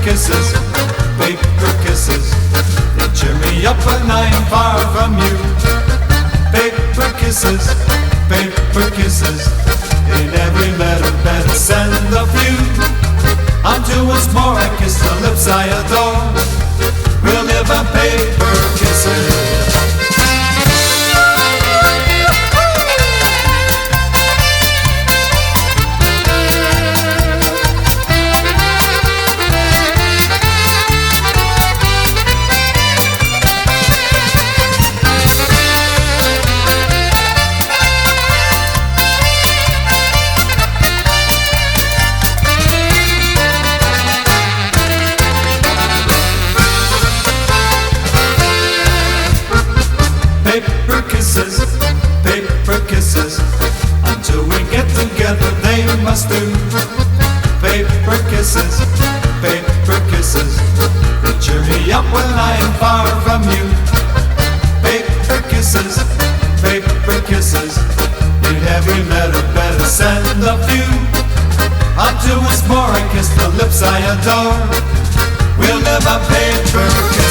kisses, paper kisses. They cheer me up when I'm far from you. Paper kisses, paper kisses. In every letter better send a few. Until once more I kiss the lips I adore. We'll live on paper kisses. Paper kisses, paper kisses. Until we get together they must do. Paper kisses, paper kisses. They cheer me up when I am far from you. Paper kisses, paper kisses. In every letter better send a few. Until once more I kiss the lips I adore. We'll live on paper kisses.